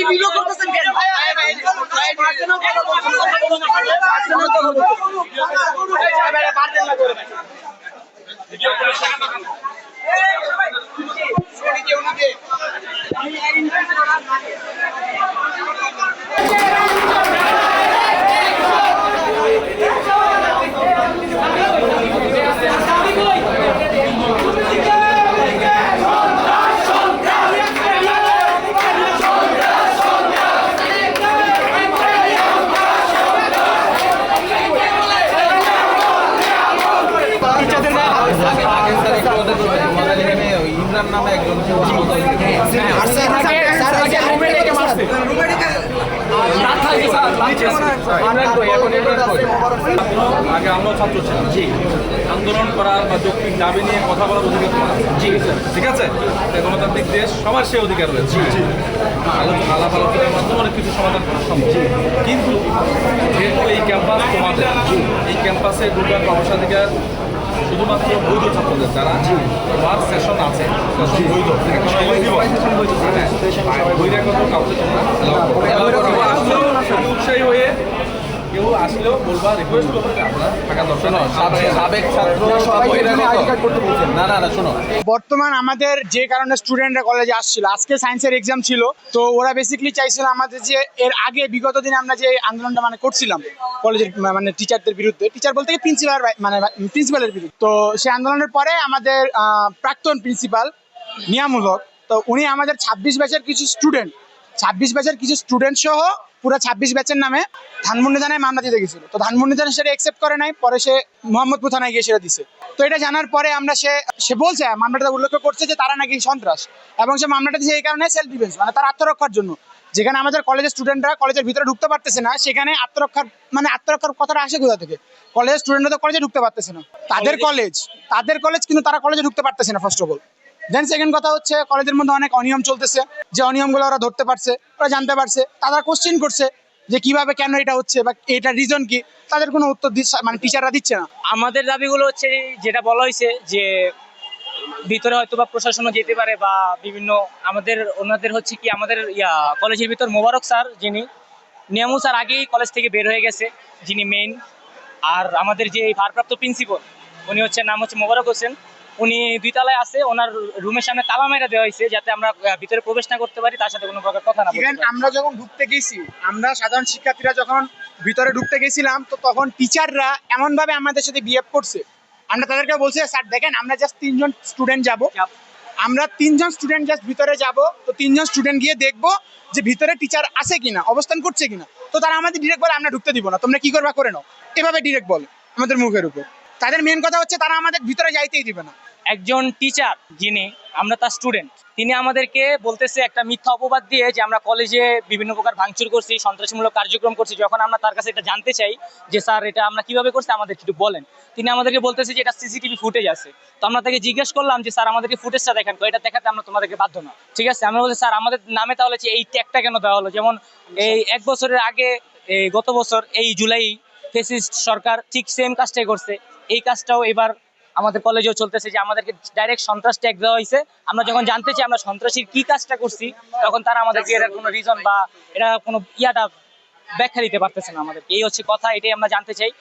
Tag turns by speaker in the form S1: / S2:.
S1: Video করতেছেন কেন?
S2: ইমরান নামে একজন আগে আমরাও ছাত্র ছিলাম আন্দোলন করার বা যৌক্তিক দাবি নিয়ে কথা বলার অধিকার তোমার ঠিক আছে গণতান্ত্রিক দেশ সবার সেই অধিকার রয়েছে আলাপ আলোচনার মাধ্যমে অনেক কিছু সমাধান করা সম্ভব কিন্তু যেহেতু এই ক্যাম্পাস তোমাদের এই ক্যাম্পাসে ঢোকার প্রবেশাধিকার শুধুমাত্র বৈধ ছাত্রদের যারা তোমার সেশন আছে বৈধ বহিরাগত কাউকে উৎসাহী হয়ে কেউ আসলেও বলবা রিকোয়েস্ট করবো আপনারা থাকা দর্শন সাবেক ছাত্র না না না শোনো
S3: বর্তমান আমাদের যে কারণে স্টুডেন্টরা কলেজে আসছিল আজকে সায়েন্সের এক্সাম ছিল তো ওরা বেসিক্যালি চাইছিল আমাদের যে এর আগে বিগত দিনে আমরা যে আন্দোলনটা মানে করছিলাম কলেজের মানে টিচারদের বিরুদ্ধে টিচার বলতে প্রিন্সিপাল মানে প্রিন্সিপালের বিরুদ্ধে তো সেই আন্দোলনের পরে আমাদের প্রাক্তন প্রিন্সিপাল নিয়ামূলক তো উনি আমাদের 26 ব্যাচের কিছু স্টুডেন্ট সহ পুরো 26 ব্যাচের নামে ধানমন্ডি থানায় মামলা দিতে গেছিল তো ধানমন্ডি থানা সেটা অ্যাকসেপ্ট করে নাই পরে সে মোহাম্মদপুর থানায় গিয়ে সেটা দিছে তো এটা জানার পরে আমরা সে বলছে মামলাটা উল্লেখ করছে যে তারা নাকি সন্ত্রাস এবং সে মামলাটা দিয়েছে এই কারণে সেলফ ডিফেন্স মানে তার আত্মরক্ষার জন্য যেখানে আমাদের কলেজের স্টুডেন্টরা কলেজের ভিতরে ঢুকতে পারতেছে না সেখানে আত্মরক্ষার কথাটা আসে কোথা থেকে কলেজের স্টুডেন্টরা তো কলেজে ঢুকতে পারতেছে না তাদের কলেজ কিন্তু তারা কলেজে ঢুকতে পারতেছে না first of all then second কথা হচ্ছে কলেজের মধ্যে অনেক অনিয়ম চলতেছে যে অনিয়মগুলো ওরা ধরতে পারছে ওরা জানতে পারছে তারা কোশ্চেন করছে যে কিভাবে কেন এটা হচ্ছে বা এটার রিজন কি তাদের কোনো উত্তর মানে টিচাররা দিচ্ছে না
S4: আমাদের দাবিগুলো হচ্ছে যেটা বলা হয়েছে যে ভিতরে হয়তো বা প্রশাসনও যেতে পারে বা বিভিন্ন ওনাদের হচ্ছে কি আমাদের কলেজের ভিতর মোবারক স্যার যিনি নিয়ামু স্যার আগেই কলেজ থেকে বের হয়ে গেছে যিনি মেইন আর আমাদের যে ভারপ্রাপ্ত প্রিন্সিপাল উনি নাম হচ্ছে মোবারক হোসেন উনি 2 তলায় আছে ওনার রুমের সামনে তালা মেরা দেওয়া হয়েছে যাতে আমরা ভিতরে প্রবেশ না করতে পারি তার সাথে কোনো প্রকার কথা না বলতে
S3: আমরা যখন ঢুকতে গেছি আমরা সাধারণ শিক্ষার্থীরা যখন ভিতরে ঢুকতে গেছিলাম তো তখন টিচাররা এমন ভাবে আমাদের সাথে বিহেভ করছে আমরা তাদেরকে বলছি স্যার দেখেন আমরা জাস্ট 3 জন স্টুডেন্ট যাব আমরা 3 জন স্টুডেন্ট জাস্ট ভিতরে যাব তো 3 জন স্টুডেন্ট গিয়ে দেখবো যে ভিতরে টিচার আছে কিনা অবস্থান করছে কিনা তো তারা আমাদের ডিরেক্ট বলে আমরা ঢুকতে দিব না তোমরা কি করবা করে নাও এভাবে ডিরেক্ট বলে আমাদের মুখের উপর তাদের মেন কথা হচ্ছে তারা আমাদের ভিতরে যাইতেই দিবে না
S4: একজন টিচার যিনি আমরা তার স্টুডেন্ট তিনি আমাদেরকে বলতেছে একটা মিথ্যা অপবাদ দিয়ে যে আমরা কলেজে বিভিন্ন প্রকার ভাঙচুর করছি সন্ত্রাসীমূলক কার্যক্রম করছি যখন আমরা তার কাছে এটা জানতে চাই যে স্যার এটা আমরা কিভাবে করছি আমাদের একটু বলেন তিনি আমাদেরকে বলতেছে যে এটা সিসিটিভি ফুটেজ আছে তো আমরা তাকে জিজ্ঞেস করলাম যে স্যার আমাদেরকে ফুটেজটা দেখান তো এটা দেখাতে আমরা তোমাদেরকে বাধ্য না ঠিক আছে আমরা বলছি স্যার আমাদের নামে তাহলে এই ট্যাগটা কেন দেওয়া হলো যেমন এই 1 বছরের আগে গত বছর এই জুলাই ফ্যাসিস্ট সরকার ঠিক সেম কাজটাই করছে এই কাজটাও এবার আমাদের কলেজেও চলতেছে যে আমাদেরকে ডাইরেক্ট সন্ত্রাস ট্যাগ দেওয়া হয়েছে আমরা যখন জানতে চাই আমরা সন্ত্রাসীর কি কাজটা করছি তখন তারা আমাদেরকে এটার কোনো রিজন বা এটা কোনো ব্যাখ্যা দিতে পারতেছে না আমাদেরকে এই হচ্ছে কথা এটাই আমরা জানতে চাই